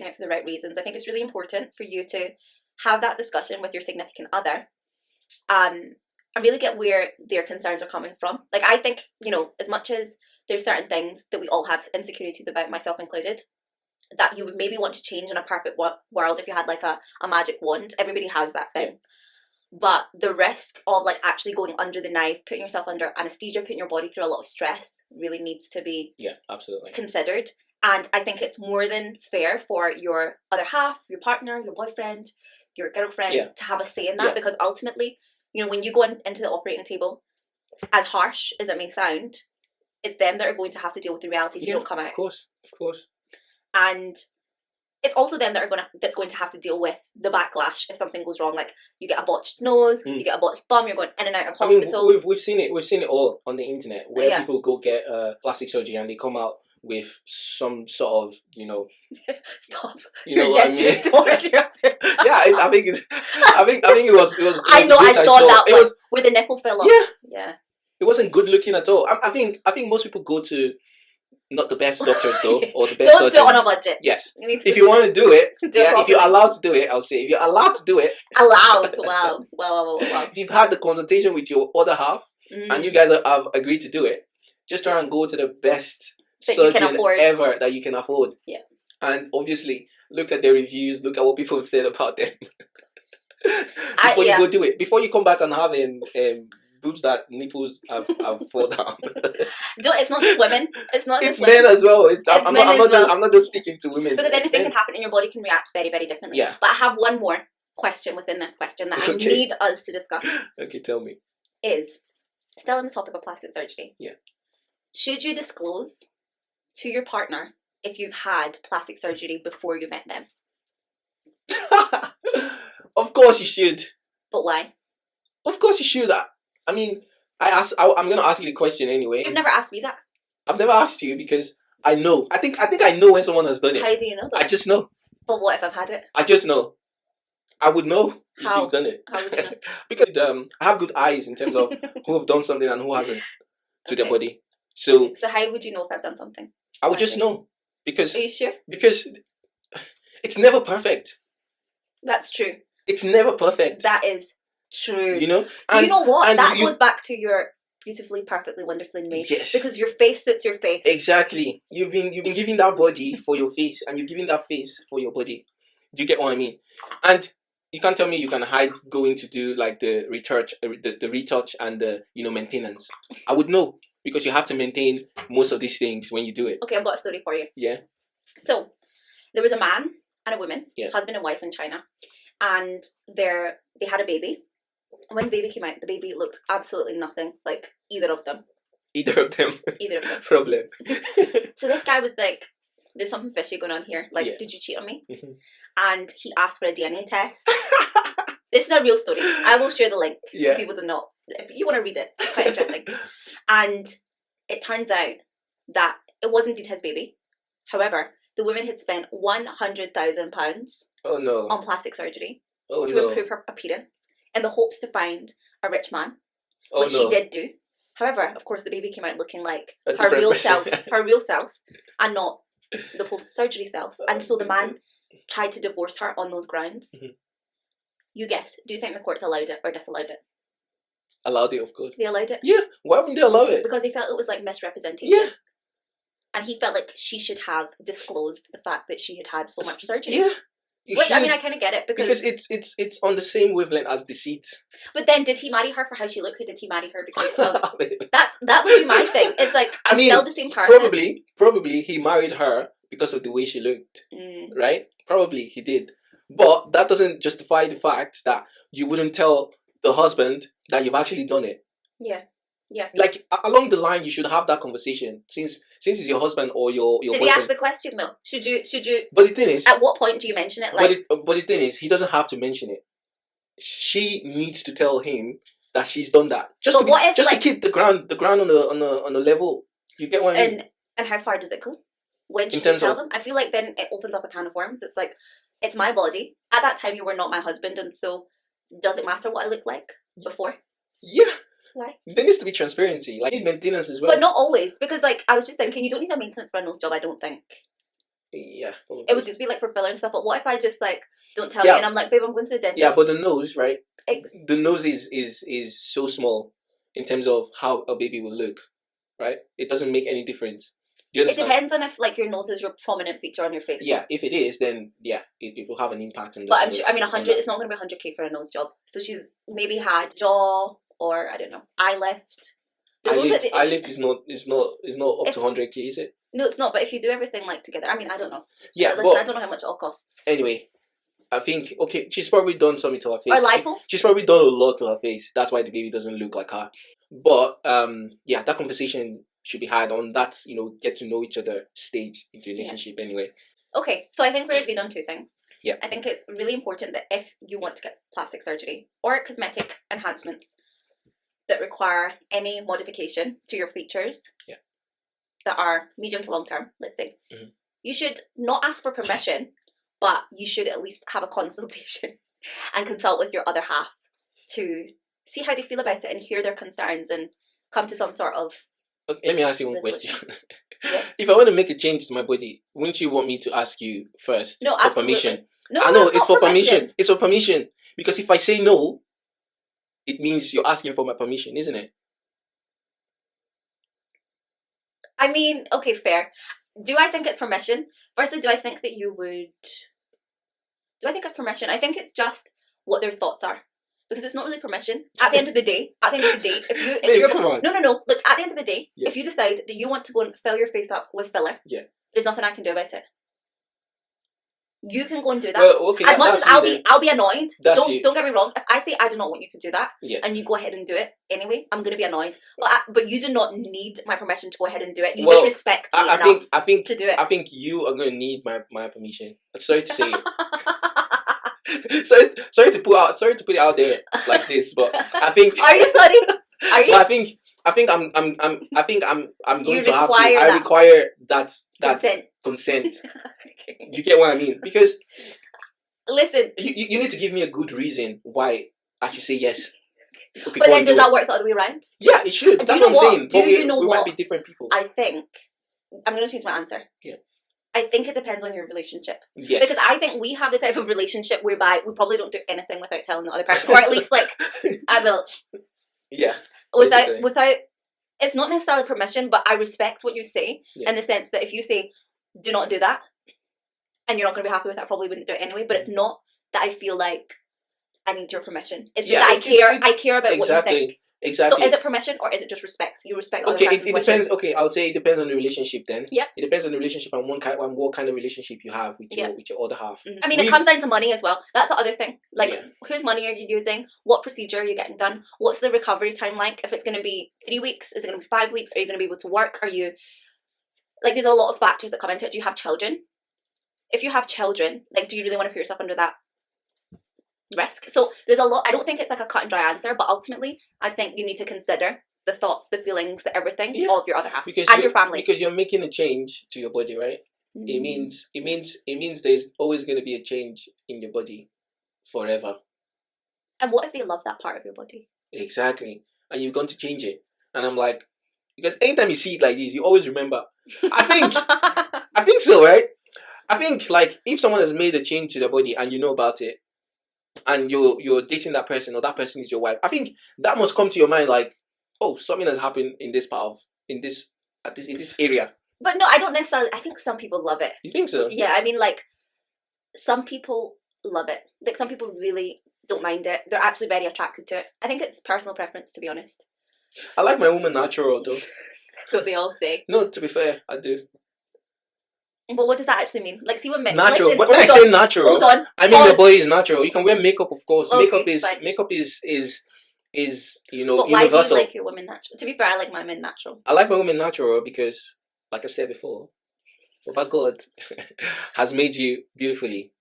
doing it for the right reasons. I think it's really important for you to have that discussion with your significant other, and really get where their concerns are coming from. Like, I think, you know, as much as there's certain things that we all have insecurities about, myself included, that you would maybe want to change in a perfect world if you had like a magic wand. Everybody has that thing. But the risk of like actually going under the knife, putting yourself under anesthesia, putting your body through a lot of stress really needs to be absolutely considered. And I think it's more than fair for your other half, your partner, your boyfriend, your girlfriend to have a say in that, because ultimately, you know, when you go into the operating table, as harsh as it may sound, it's them that are going to have to deal with the reality if you don't come out. Of course. And it's also them that's going to have to deal with the backlash if something goes wrong. Like, you get a botched nose, you get a botched bum, you're going in and out of hospital. I mean, we've seen it all on the internet where people go get plastic surgery and they come out with some sort of, you know, stop. You're gesturing towards your I think it was. I know, I saw that one where the nipple fell off. Yeah. It wasn't good looking at all. I think most people go to not the best doctors though, or the best surgeons. Don't do it on a budget. Yes. If you want to do it, if you're allowed to do it, I'll say, if you're allowed to do it. Allowed. Wow. If you've had the consultation with your other half and you guys have agreed to do it, just try and go to the best surgeon ever that you can afford. Yeah. And obviously, look at their reviews, look at what people have said about them. Before you go do it. Before you come back and having boobs that nipples have fall down. It's not just women. It's men as well. I'm not just speaking to women. Because anything can happen and your body can react very, very differently. Yeah. But I have one more question within this question that I need us to discuss. Okay, tell me. Is, still on the topic of plastic surgery. Yeah. Should you disclose to your partner if you've had plastic surgery before you met them? Of course you should. But why? Of course you should. I mean, I'm going to ask you the question anyway. You've never asked me that. I've never asked you because I know. I think I know when someone has done it. How do you know that? I just know. But what if I've had it? I just know. I would know if you've done it. How would you know? Because I have good eyes in terms of who have done something and who hasn't to their body. So how would you know if I've done something? I would just know. Because, are you sure? Because it's never perfect. That's true. It's never perfect. That is true. You know? And you know what? That goes back to your beautifully, perfectly, wonderfully made. Yes. Because your face suits your face. Exactly. You've been giving that body for your face, and you're giving that face for your body. Do you get what I mean? And you can't tell me you can hide going to do like the retouch, the retouch and the maintenance. I would know because you have to maintain most of these things when you do it. Okay, I've got a story for you. Yeah. So there was a man and a woman, yeah, husband and wife in China, and they had a baby. And when the baby came out, the baby looked absolutely nothing like either of them. Either of them. Problem. So this guy was like, there's something fishy going on here. Like, did you cheat on me? Mm-hmm. And he asked for a DNA test. This is a real story. I will share the link if people don't know. If you want to read it, it's quite interesting. And it turns out that it was indeed his baby. However, the woman had spent £100,000 on plastic surgery to improve her appearance in the hopes to find a rich man, which she did do. However, of course, the baby came out looking like her real self, and not the post-surgery self. And so the man tried to divorce her on those grounds. Mm-hmm. You guess, do you think the courts allowed it or disallowed it? Allowed it, of course. They allowed it? Yeah. Why wouldn't they allow it? Because they felt it was like misrepresentation. Yeah. And he felt like she should have disclosed the fact that she had had so much surgery. Yeah. I mean, I kind of get it because it's on the same wavelength as deceit. But then, did he marry her for how she looks, or did he marry her because of that would be my thing? It's like I'm still the same person. Probably he married her because of the way she looked, right? Probably he did, but that doesn't justify the fact that you wouldn't tell the husband that you've actually done it. Yeah. Yeah. Like along the line, you should have that conversation since it's your husband or your Did boyfriend. He ask the question though? Should you? But the thing is, at what point do you mention it? Like, but the thing is, he doesn't have to mention it. She needs to tell him that she's done that. Just to keep the ground on the level. You get what I mean? And how far does it go? When should you tell them? I feel like then it opens up a can of worms. It's like, it's my body. At that time, you were not my husband, and so does it matter what I look like before? Yeah. Why? There needs to be transparency, like maintenance as well. But not always, because like I was just thinking, you don't need a maintenance for a nose job. I don't think. Yeah. Probably. It would just be like for filler and stuff. But what if I just like don't tell you and I'm like, babe, I'm going to the dentist? Yeah, but the nose, right? The nose is so small in terms of how a baby will look, right? It doesn't make any difference. Do you understand? It depends on if like your nose is your prominent feature on your face. Yeah, if it is, then yeah, it will have an impact on the. But I'm sure. I mean, 100. It's not going to be 100K for a nose job. So she's maybe had jaw or I don't know, eye lift. Eye lift is not up to 100K, is it? No, it's not. But if you do everything like together, I mean, I don't know. Yeah, but listen, I don't know how much it all costs. Anyway, I think she's probably done something to her face. Or lipo. She's probably done a lot to her face. That's why the baby doesn't look like her. But yeah, that conversation should be had on that, get to know each other stage in the relationship anyway. Okay, so I think we're agreed on two things. Yeah. I think it's really important that if you want to get plastic surgery or cosmetic enhancements that require any modification to your features that are medium to long term, let's say, you should not ask for permission, but you should at least have a consultation and consult with your other half to see how they feel about it and hear their concerns and come to some sort of. Okay, let me ask you one question. If I want to make a change to my body, wouldn't you want me to ask you first for permission? No, I know it's for permission. It's for permission. Because if I say no, it means you're asking for my permission, isn't it? I mean, okay, fair. Do I think it's permission? Firstly, do I think that you would... Do I think it's permission? I think it's just what their thoughts are. Because it's not really permission. At the end of the day, if you're... Come on. No. Look, at the end of the day, if you decide that you want to go and fill your face up with filler, there's nothing I can do about it. You can go and do that. Well, okay, as much as I'll be annoyed. Don't get me wrong. If I say I do not want you to do that, and you go ahead and do it anyway, I'm going to be annoyed. But you do not need my permission to go ahead and do it. You just respect me enough to do it. I think you are going to need my permission. Sorry to say it. sorry to put it out there like this, but I think. Are you sorry? Are you? Well, I think I'm going to have to. I require that consent. Okay. You get what I mean? Because listen, you need to give me a good reason why I should say yes. Okay, but then does that work the other way around? Yeah, it should. That's what I'm saying. Do you know what? We might be different people. I think I'm going to change my answer. Yeah. I think it depends on your relationship. Yes. Because I think we have the type of relationship whereby we probably don't do anything without telling the other person, or at least like I will. Yeah. Without. It's not necessarily permission, but I respect what you say in the sense that if you say, "Do not do that," and you're not going to be happy with it, I probably wouldn't do it anyway. But it's not that I feel like I need your permission. It's just that I care about what you think. Exactly. So is it permission or is it just respect? You respect the other person's it depends. wishes. Okay, I would say it depends on the relationship then. Yeah. It depends on the relationship and what kind of relationship you have with your other half. I mean, it comes down to money as well. That's the other thing. Like, whose money are you using? What procedure are you getting done? What's the recovery time like? If it's going to be 3 weeks, is it going to be 5 weeks? Are you going to be able to work? Are you... Like, there's a lot of factors that come into it. Do you have children? If you have children, like, do you really want to put yourself under that risk? So there's a lot. I don't think it's like a cut and dry answer, but ultimately I think you need to consider the thoughts, the feelings, the everything of your other half and your family, because you're making a change to your body, right? It means there's always going to be a change in your body forever. And what if they love that part of your body? Exactly. And you're going to change it. And I'm like, because anytime you see it like this, you always remember. I think so, right? I think like if someone has made a change to their body and you know about it, and you're dating that person or that person is your wife, I think that must come to your mind like, oh, something has happened in this part of in this area. But no, I don't necessarily. I think some people love it. You think so? Yeah, I mean, like some people love it. Like some people really don't mind it. They're actually very attracted to it. I think it's personal preference, to be honest. I like my woman natural though. That's what they all say. No, to be fair, I do. But what does that actually mean? Like, see what men... Natural. Listen, but when I say natural, hold on. I mean the body is natural. You can wear makeup, of course. Okay, Makeup is you know, but why universal. do you like your women natural? To be fair, I like my men natural. I like my women natural because, like I said before, Papa God has made you beautifully.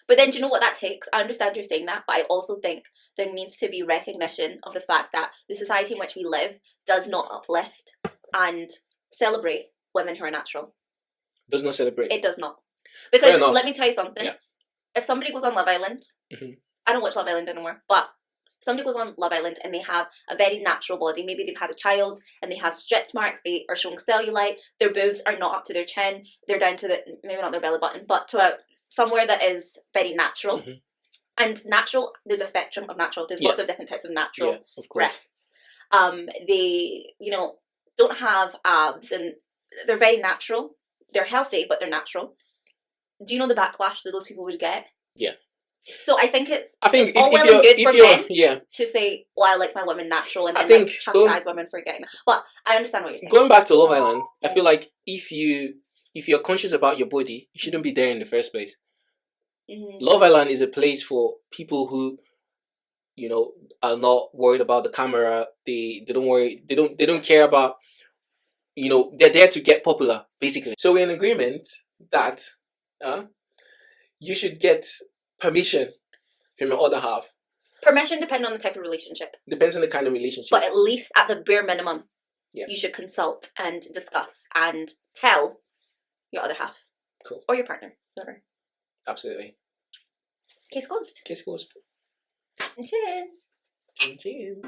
But then, do you know what that takes? I understand you're saying that, but I also think there needs to be recognition of the fact that the society in which we live does not uplift and celebrate women who are natural. Does not celebrate. It does not. Because let me tell you something. Yeah. If somebody goes on Love Island, I don't watch Love Island anymore, but somebody goes on Love Island and they have a very natural body, maybe they've had a child and they have stretch marks, they are showing cellulite, their boobs are not up to their chin, they're down to maybe not their belly button, but to somewhere that is very natural. And natural, there's a spectrum of natural. There's lots of different types of natural breasts. They, don't have abs and they're very natural. They're healthy, but they're natural. Do you know the backlash that those people would get? Yeah. So I think it's all well and good for men to say, well, I like my women natural, and then chastise women for getting that. But I understand what you're saying. Going back to Love Island, I feel like if you're conscious about your body, you shouldn't be there in the first place. Love Island is a place for people who, are not worried about the camera. They don't care about, they're there to get popular, basically. So we're in agreement that you should get permission from your other half. Permission depends on the type of relationship. Depends on the kind of relationship. But at least at the bare minimum, you should consult and discuss and tell your other half. Cool. Or your partner, whatever. Absolutely. Case closed. Case closed. Chin. Chin.